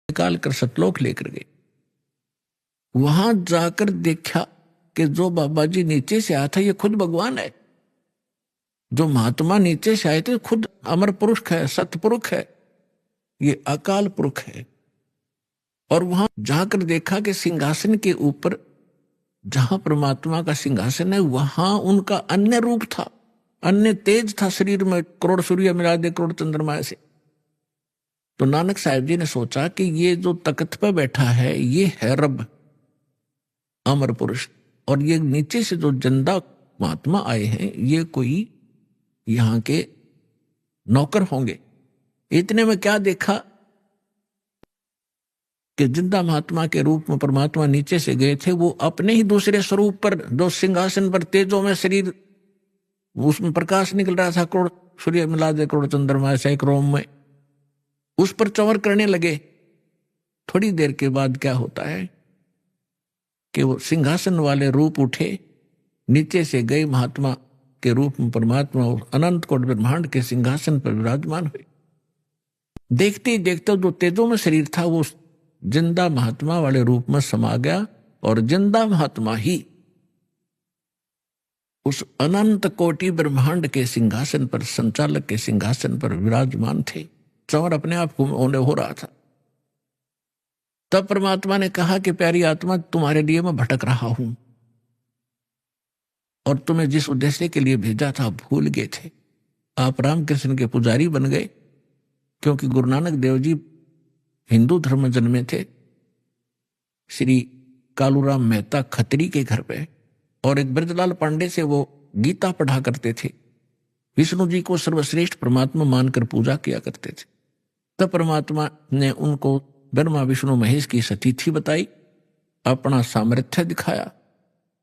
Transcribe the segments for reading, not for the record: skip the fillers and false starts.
निकाल कर सतलोक लेकर गए। वहां जाकर देखा कि जो बाबा जी नीचे से आया था ये खुद भगवान है। जो महात्मा नीचे से आए थे खुद अमर पुरुष है, सतपुरुष है, ये अकाल पुरुष है। और वहां जाकर देखा कि सिंहासन के ऊपर जहां परमात्मा का सिंहासन है वहां उनका अन्य रूप था, अन्य तेज था शरीर में, करोड़ सूर्य मिला दे करोड़ चंद्रमा से। तो नानक साहब जी ने सोचा कि ये जो तख्त पर बैठा है ये है रब, अमर पुरुष, और ये नीचे से जो जिंदा महात्मा आए हैं ये कोई यहां के नौकर होंगे। इतने में क्या देखा कि जिंदा महात्मा के रूप में परमात्मा नीचे से गए थे, वो अपने ही दूसरे स्वरूप पर जो सिंहासन पर तेजों में शरीर, उसमें प्रकाश निकल रहा था, करोड़ सूर्य मिला दे करोड़ चंद्रमा से एक रोम में, उस पर चंवर करने लगे। थोड़ी देर के बाद क्या होता है कि वो सिंहासन वाले रूप उठे, नीचे से गए महात्मा के रूप में परमात्मा अनंत कोटि ब्रह्मांड के सिंहासन पर विराजमान हुए। देखते ही देखते जो तेजों में शरीर था वो जिंदा महात्मा वाले रूप में समा गया, और जिंदा महात्मा ही उस अनंत कोटि ब्रह्मांड के सिंहासन पर, संचालक के सिंहासन पर विराजमान थे। चंवर अपने आप को होने हो रहा था। तब परमात्मा ने कहा कि प्यारी आत्मा, तुम्हारे लिए मैं भटक रहा हूं और तुम्हें जिस उद्देश्य के लिए भेजा था भूल गए थे। आप रामकृष्ण के पुजारी बन गए, क्योंकि गुरु नानक देव जी हिंदू धर्म में जन्मे थे, श्री कालूराम मेहता खत्री के घर पे, और एक ब्रजलाल पांडे से वो गीता पढ़ा करते थे। विष्णु जी को सर्वश्रेष्ठ परमात्मा मानकर पूजा किया करते थे। तब परमात्मा ने उनको ब्रह्मा विष्णु महेश की सतीथि बताई, अपना सामर्थ्य दिखाया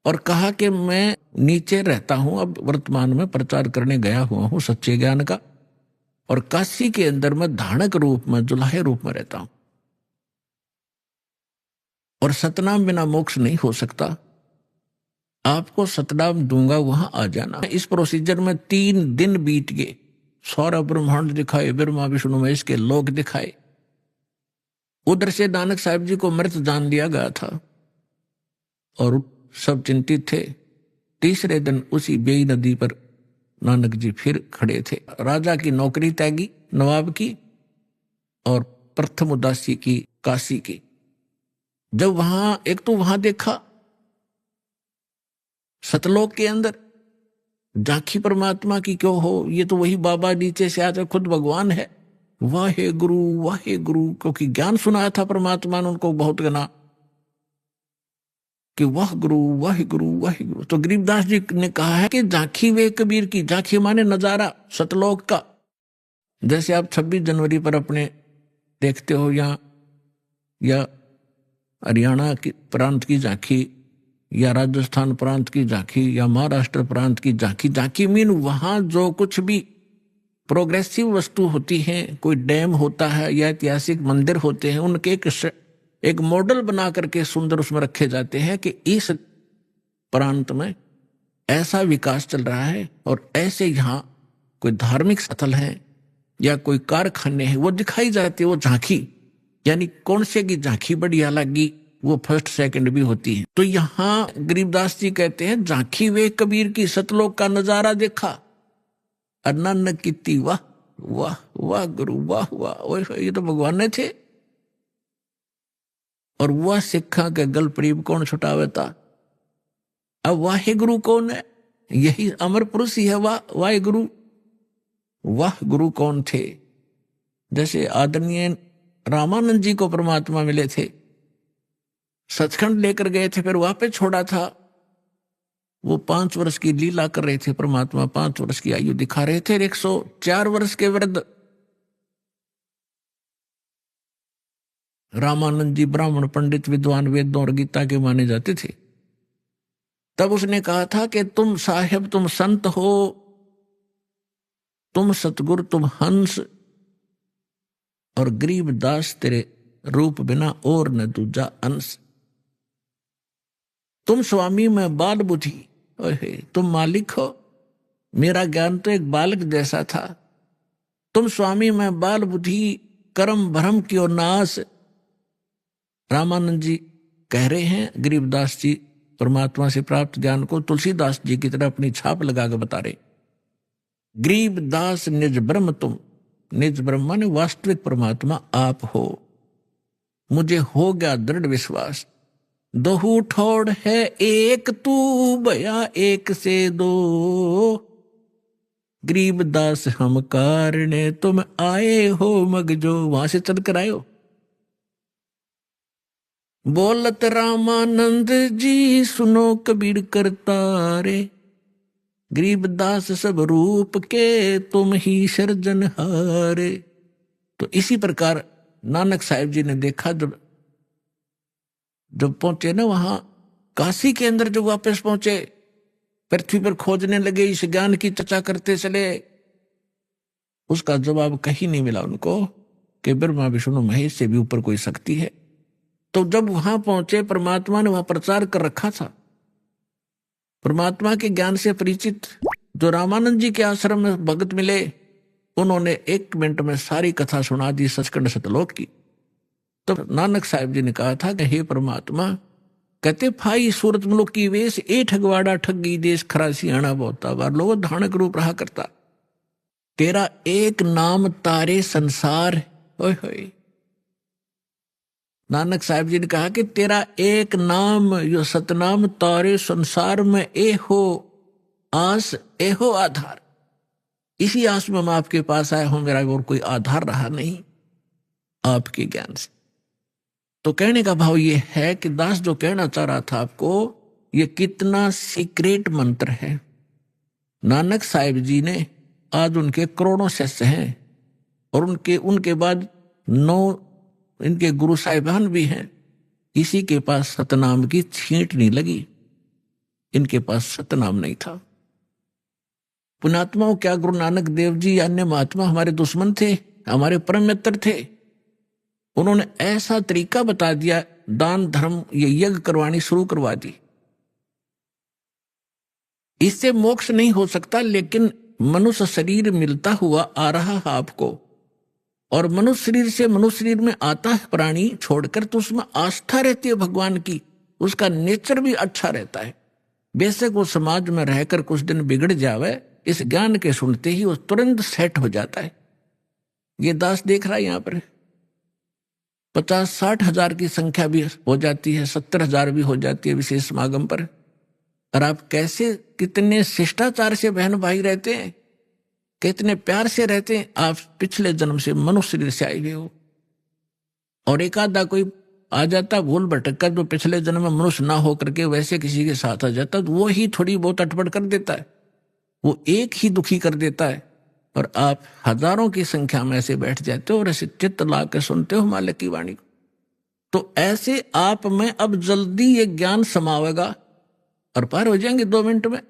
और कहा कि मैं नीचे रहता हूं, अब वर्तमान में प्रचार करने गया हुआ हूं सच्चे ज्ञान का, और काशी के अंदर में धानक रूप में, जुलाहे रूप में रहता हूं, और सतनाम बिना मोक्ष नहीं हो सकता। आपको सतनाम दूंगा, वहां आ जाना। इस प्रोसीजर में 3 दिन बीत गए। सौर ब्रह्मांड दिखाए, ब्रह्मा विष्णु महेश के लोक दिखाए। उधर से नानक साहब जी को मृत जान लिया गया था और सब चिंतित थे। तीसरे दिन उसी बेई नदी पर नानक जी फिर खड़े थे। राजा की नौकरी त्यागी, नवाब की, और प्रथम उदासी की, काशी की। जब वहां एक तो वहां देखा सतलोक के अंदर झांकी परमात्मा की, क्यों हो, ये तो वही बाबा नीचे से आकर खुद भगवान है। वाहे गुरु, क्योंकि ज्ञान सुनाया था परमात्मा ने उनको बहुत गना कि वाह गुरु। तो गरीबदास जी ने कहा है कि झांकी वे कबीर की, झांकी माने नजारा सतलोक का। जैसे आप 26 जनवरी पर अपने देखते हो या हरियाणा की प्रांत की झांकी, या राजस्थान प्रांत की झांकी, या महाराष्ट्र प्रांत की झांकी। झांकी मीन वहां जो कुछ भी प्रोग्रेसिव वस्तु होती है, कोई डैम होता है या ऐतिहासिक मंदिर होते हैं, उनके एक मॉडल बना करके सुंदर उसमें रखे जाते हैं कि इस प्रांत में ऐसा विकास चल रहा है, और ऐसे यहाँ कोई धार्मिक स्थल है या कोई कारखाने हैं, वो दिखाई जाती है। वो झांकी यानी कौन से की झांकी बढ़िया लगी, वो फर्स्ट सेकंड भी होती है। तो यहाँ गरीबदास जी कहते हैं झांकी वे कबीर की, सतलोक का नजारा देखा, अनन्न कीती, वाह वाह वाह गुरु, वाह वाह, ये तो भगवान ने थे। और वह सिखा के गल प्रीब कौन छुटावे था। अब वाहे गुरु कौन है? यही अमर पुरुष ही है। वाहे गुरु, वाह गुरु कौन थे? जैसे आदरणीय रामानंद जी को परमात्मा मिले थे, सचखंड लेकर गए थे, फिर वापस छोड़ा था। वो 5 वर्ष की लीला कर रहे थे परमात्मा, 5 वर्ष की आयु दिखा रहे थे। 104 वर्ष के वृद्ध रामानंद जी ब्राह्मण पंडित विद्वान, वेदों और गीता के माने जाते थे। तब उसने कहा था कि तुम साहेब, तुम संत हो, तुम सतगुरु, तुम हंस, और गरीब दास तेरे रूप बिना और न दूजा अंश। तुम स्वामी मैं बाल बुद्धि, तुम मालिक हो, मेरा ज्ञान तो एक बालक जैसा था। तुम स्वामी मैं बाल बुद्धि, कर्म भ्रम की और नाश, रामानंद जी कह रहे हैं गरीबदास जी परमात्मा से प्राप्त ज्ञान को तुलसीदास जी की तरह अपनी छाप लगा कर बता रहे। गरीबदास निज ब्रह्म तुम, निज ब्रह्म माने वास्तविक परमात्मा आप हो, मुझे हो गया दृढ़ विश्वास। दोहू ठोड़ है एक तू भया एक से दो, गरीबदास हम कारणे तुम आए हो मगजो। वहां से चल कर आए हो। बोलत रामानंद जी सुनो कबीर करतारे, गरीबदास सब रूप के तुम ही सृजनहारे। तो इसी प्रकार नानक साहिब जी ने देखा, जब पहुंचे ना वहां काशी के अंदर, जब वापस पहुंचे पृथ्वी पर खोजने लगे, इस ज्ञान की चर्चा करते चले, उसका जवाब कहीं नहीं मिला उनको कि ब्रह्मा विष्णु महेश से भी ऊपर कोई शक्ति है। तो जब वहां पहुंचे, परमात्मा ने वहां प्रचार कर रखा था, परमात्मा के ज्ञान से परिचित जो रामानंद जी के आश्रम में भगत मिले, उन्होंने 1 मिनट में सारी कथा सुना दी सचखंड सतलोक की। तो नानक साहिब जी ने कहा था कि हे परमात्मा, कहते फाई सूरत मुलुक की वेश ए ठगवाड़ा ठगी देश खरासी आना बहुता बार लोग धानक रूप रहा करता, तेरा एक नाम तारे संसार। ओए होए, नानक साहिब जी ने कहा कि तेरा एक नाम यो सतनाम तारे संसार में ए हो आस ए हो आधार। इसी आस में मैं आपके पास आया हूं, मेरा और कोई आधार रहा नहीं आपके ज्ञान से। तो कहने का भाव ये है कि दास जो कहना चाह रहा था आपको, ये कितना सीक्रेट मंत्र है। नानक साहिब जी ने आज उनके करोड़ों शिष्य हैं, और उनके बाद 9 इनके गुरु साहिबान भी हैं। किसी के पास सतनाम की छींट नहीं लगी, इनके पास सतनाम नहीं था। पुण्यात्माओं, क्या गुरु नानक देव जी अन्य महात्मा हमारे दुश्मन थे? हमारे परम मित्र थे। उन्होंने ऐसा तरीका बता दिया, दान धर्म ये यज्ञ करवानी शुरू करवा दी। इससे मोक्ष नहीं हो सकता, लेकिन मनुष्य शरीर मिलता हुआ आ रहा है आपको, और मनुष्य शरीर से मनुष्य शरीर में आता है प्राणी छोड़कर, तो उसमें आस्था रहती है भगवान की, उसका नेचर भी अच्छा रहता है। बेशक वो समाज में रहकर कुछ दिन बिगड़ जावे, इस ज्ञान के सुनते ही वो तुरंत सेट हो जाता है। ये दास देख रहा है यहाँ पर 50-60 हजार की संख्या भी हो जाती है, 70 हजार भी हो जाती है विशेष समागम पर। और आप कैसे कितने शिष्टाचार से बहन भाई रहते हैं, कितने प्यार से रहते हैं। आप पिछले जन्म से मनुष्य शरीर से आए हुए हो, और एक आधा कोई आ जाता भूल भटक कर, जो पिछले जन्म में मनुष्य ना हो करके वैसे किसी के साथ आ जाता, तो वो ही थोड़ी बहुत अटपट कर देता है, वो एक ही दुखी कर देता है। और आप हजारों की संख्या में ऐसे बैठ जाते हो और ऐसे चित्त ला के सुनते हो मालिक की वाणी को। तो ऐसे आप में अब जल्दी ये ज्ञान समावेगा और पार हो जाएंगे 2 मिनट में।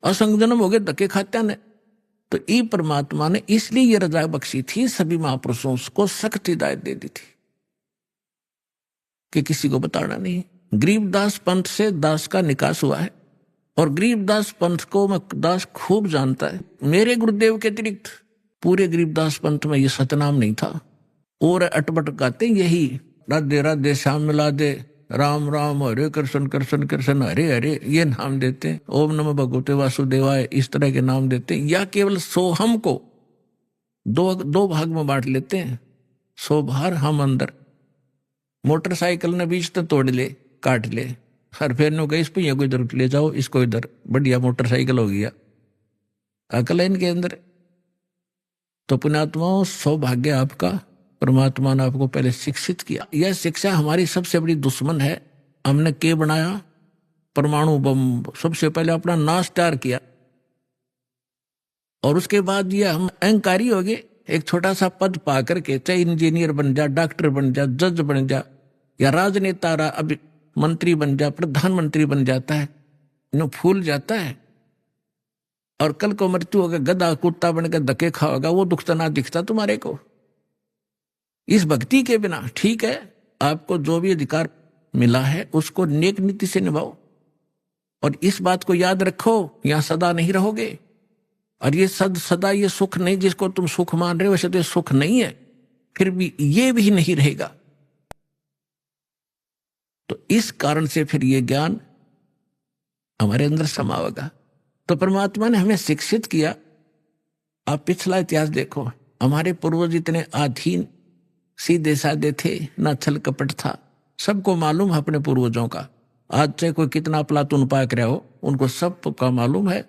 असंग जन्म हो गए धक्के खाते ने। तो ई परमात्मा ने इसलिए ये रजा बख्शी थी, सभी महापुरुषों को सख्त हिदायत दे दी थी कि किसी को बताना नहीं। गरीबदास पंथ से दास का निकास हुआ है, और गरीबदास पंथ को मैं दास खूब जानता है। मेरे गुरुदेव के अतिरिक्त पूरे गरीबदास पंथ में ये सतनाम नहीं था, और अटपट गाते यही राधे राधे श्याम मिला दे, राम राम हरे कृष्ण कृष्ण कृष्ण हरे हरे, ये नाम देते हैं। ओम नमः भगवते वासुदेवाय, इस तरह के नाम देते हैं। या केवल सोहम को दो भाग में बांट लेते हैं, सो बाहर हम अंदर। मोटरसाइकिल ने बीच तो तोड़ ले, काट ले, हर फेर नो गए, इस पे को इधर ले जाओ, इसको इधर, बढ़िया मोटरसाइकिल हो गया। अकल है इनके अंदर। तो पुण्यात्माओं, सौभाग्य आपका, परमात्मा ने आपको पहले शिक्षित किया। यह शिक्षा हमारी सबसे बड़ी दुश्मन है। हमने के बनाया परमाणु बम, सबसे पहले अपना नाश तैयार किया, और उसके बाद ये हम अहंकारी हो गए। एक छोटा सा पद पा करके, चाहे इंजीनियर बन जा, डॉक्टर बन जा, जज बन जा, या राजनेता रहा, अभी मंत्री बन जा, प्रधानमंत्री बन जाता है, नो फूल जाता है। और कल को मृत्यु होगा, गधा कुत्ता बनकर धक्के खाओगा, वो दुख तो ना दिखता तुम्हारे को। इस भक्ति के बिना ठीक है, आपको जो भी अधिकार मिला है उसको नेक नीति से निभाओ, और इस बात को याद रखो, यहां सदा नहीं रहोगे। और ये सदा ये सुख नहीं, जिसको तुम सुख मान रहे हो वैसे तो ये सुख नहीं है, फिर भी ये भी नहीं रहेगा। तो इस कारण से फिर ये ज्ञान हमारे अंदर समावेगा। तो परमात्मा ने हमें शिक्षित किया। आप पिछला इतिहास देखो, हमारे पूर्वज इतने अधीन सीधे साधे थे, ना छल कपट था। सबको मालूम है अपने पूर्वजों का। आज से कोई कितना प्लातून पाक रहा हो, उनको सब का मालूम है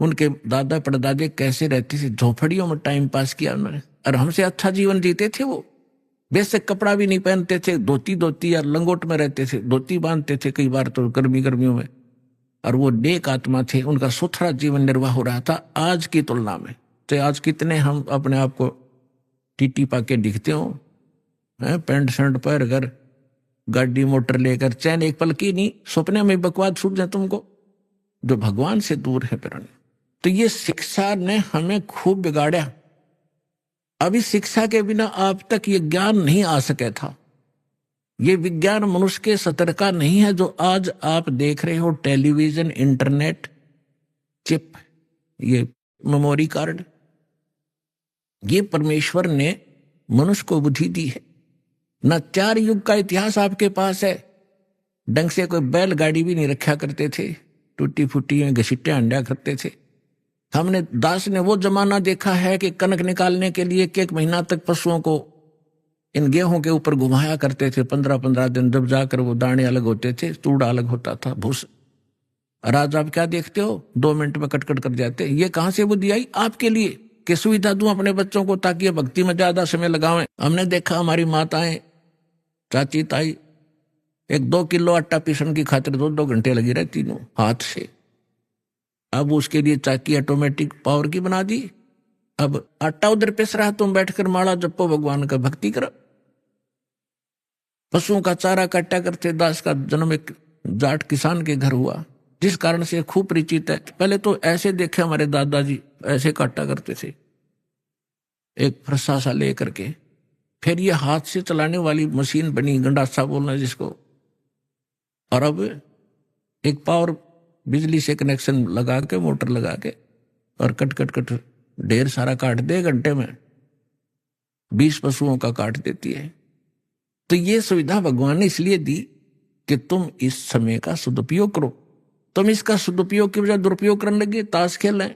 उनके दादा परदादे कैसे रहते थे, झोपड़ियों में टाइम पास किया उन्होंने, और हमसे अच्छा जीवन जीते थे। वो बेसिक कपड़ा भी नहीं पहनते थे, धोती या लंगोट में रहते थे, धोती बांधते थे कई बार तो गर्मियों में, और वो नेक आत्मा थे, उनका सुथरा जीवन निर्वाह हो रहा था आज की तुलना में। तो आज कितने हम अपने आप को टीटी पाके दिखते हो, पैंट शर्ट पहन कर गाड़ी मोटर लेकर, चैन एक पल की नहीं, सपने में बकवाद छूट जाए तुमको, जो भगवान से दूर है फिर। तो ये शिक्षा ने हमें खूब बिगाड़ा। अभी शिक्षा के बिना आप तक ये ज्ञान नहीं आ सके था। ये विज्ञान मनुष्य के सतर का नहीं है जो आज आप देख रहे हो, टेलीविजन, इंटरनेट, चिप, ये मेमोरी कार्ड, ये परमेश्वर ने मनुष्य को बुद्धि दी है। न 4 युग का इतिहास आपके पास है। ढंग से कोई बैलगाड़ी भी नहीं रखा करते थे, टूटी फूटी में घसीटे अंडा करते थे। हमने दास ने वो जमाना देखा है कि कनक निकालने के लिए 1 महीना तक पशुओं को इन गेहूं के ऊपर घुमाया करते थे, 15-15 दिन, जब जाकर वो दाने अलग होते थे, तूड़ा अलग होता था, भूस। और आज आप क्या देखते हो, 2 मिनट में कट कर जाते। ये कहां से बुद्धि आई आपके लिए कि सुविधा दूं अपने बच्चों को ताकि ये भक्ति में ज्यादा समय लगावें। हमने देखा हमारी माताएं, चाची, ताई 1-2 किलो आटा पीसने की खातिर 2-2 घंटे लगी रहती तीनों हाथ से। अब उसके लिए चाकी ऑटोमेटिक पावर की बना दी। अब आटा उधर पिस रहा, तुम बैठकर माला जपो, भगवान का भक्ति करो। पशुओं का चारा काटा करते। दास का जन्म एक जाट किसान के घर हुआ, जिस कारण से खूब परिचित है। पहले तो ऐसे देखे हमारे दादाजी ऐसे काटा करते थे, एक फरसा सा ले करके। फिर ये हाथ से चलाने वाली मशीन बनी, गंडासा बोलना जिसको। और अब एक पावर बिजली से कनेक्शन लगा के, मोटर लगा के, और कट ढेर सारा काट दे घंटे में, 20 पशुओं का काट देती है। तो ये सुविधा भगवान ने इसलिए दी कि तुम इस समय का सदुपयोग करो। तुम इसका सदुपयोग की बजाय दुरुपयोग करने लगे, ताश खेलें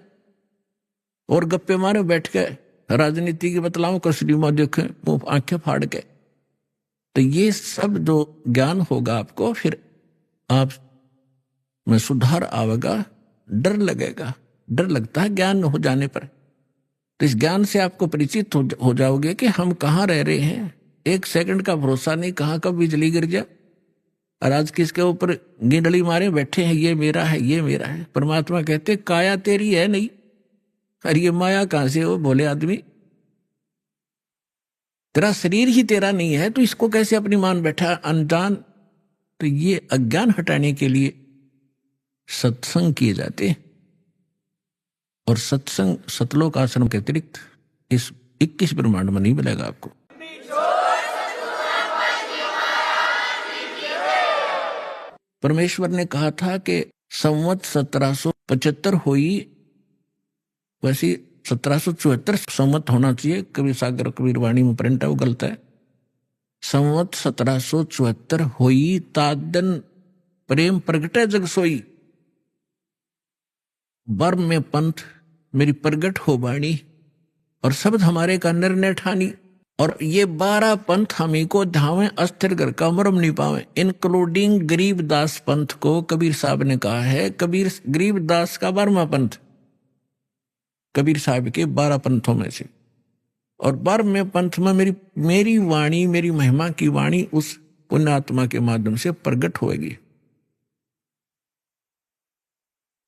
और गप्पे मारे बैठ के, राजनीति की बतलाओ, कसरी में देखें, मुंह आंखें फाड़ के। तो ये सब जो ज्ञान होगा आपको, फिर आप में सुधार आवेगा, डर लगेगा। डर लगता है ज्ञान हो जाने पर। तो इस ज्ञान से आपको परिचित हो जाओगे कि हम कहाँ रह रहे हैं। 1 सेकंड का भरोसा नहीं, कहाँ कब बिजली गिर जाए। और आज किसके ऊपर गिंडली मारे बैठे हैं, ये मेरा है, ये मेरा है। परमात्मा कहते काया तेरी है नहीं, और ये माया कहां से हो बोले आदमी। तेरा शरीर ही तेरा नहीं है, तो इसको कैसे अपनी मान बैठा अनजान। तो ये अज्ञान हटाने के लिए सत्संग किए जाते हैं। और सत्संग सतलोक आश्रम के अतिरिक्त इस 21 ब्रह्मांड में नहीं मिलेगा आपको। परमेश्वर ने कहा था कि संवत 1775 हुई, वैसे 1774 संवत होना चाहिए। कबीर सागर कबीर वाणी में प्रिंट है, वो गलत है। संवत 1774 हुई, तादन प्रेम प्रगटे जग सोई। बर्म में पंथ मेरी प्रगट हो बाणी, और शब्द हमारे का निर्णय ठानी। और ये 12 पंथ हमी को धावे, अस्थिर घर का मरम नहीं पावे, इंक्लूडिंग गरीबदास पंथ को कबीर साहब ने कहा है। कबीर गरीबदास का 12वां पंथ कबीर साहब के 12 पंथों में से। और 12वें पंथ में मेरी वाणी, मेरी महिमा की वाणी उस पुण्यात्मा के माध्यम से प्रकट होएगी।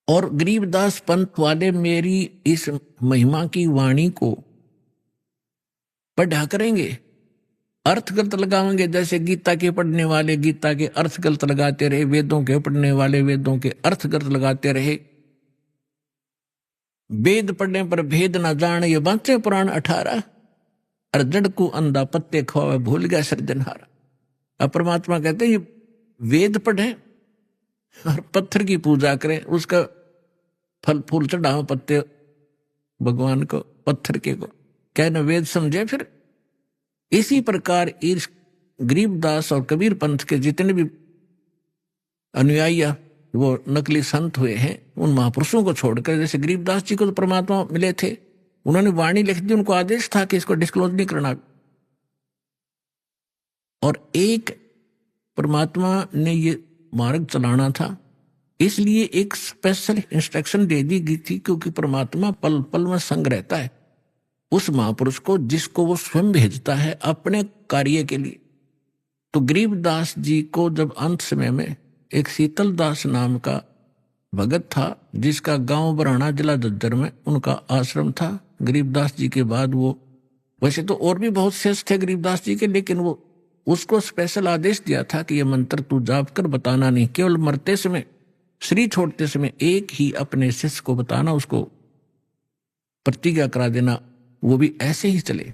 और गरीबदास पंथ वाले मेरी इस महिमा की वाणी को पढ़ा करेंगे, अर्थ गलत लगाएंगे। जैसे गीता के पढ़ने वाले गीता के अर्थ गलत लगाते रहे, वेदों के पढ़ने वाले वेदों के अर्थ गलत लगाते रहे। वेद पढ़ने पर भेद ना जान, ये बांचे पुराण 18। और जड़ को अंधा पत्ते खवावे, भूल गया सृजनहारा। अब परमात्मा कहते हैं ये वेद पढ़े और पत्थर की पूजा करें, उसका फल फूल चढ़ाओ, पत्ते भगवान को, पत्थर के को कहना वेद समझे। फिर इसी प्रकार इस गरीबदास और कबीर पंथ के जितने भी अनुयायी वो नकली संत हुए हैं, उन महापुरुषों को छोड़कर, जैसे गरीबदास जी को तो परमात्मा मिले थे, उन्होंने वाणी लिख दी, उनको आदेश था कि इसको डिस्क्लोज नहीं करना। और एक परमात्मा ने ये मार्ग चलाना था, इसलिए एक स्पेशल इंस्ट्रक्शन दे दी गई थी, क्योंकि परमात्मा पल पल में संग रहता है उस महापुरुष को जिसको वो स्वयं भेजता है अपने कार्य के लिए। तो गरीबदास जी को जब अंत समय में एक शीतल दास नाम का भगत था, जिसका गांव बराना जिला झज्जर में उनका आश्रम था। गरीबदास जी के बाद वो, वैसे तो और भी बहुत शेष थे गरीबदास जी के, लेकिन वो उसको स्पेशल आदेश दिया था कि ये मंत्र तू जाप कर बताना नहीं, केवल मरते समय, शरीर छोड़ते समय एक ही अपने शिष्य को बताना, उसको प्रतिज्ञा करा देना, वो भी ऐसे ही चले।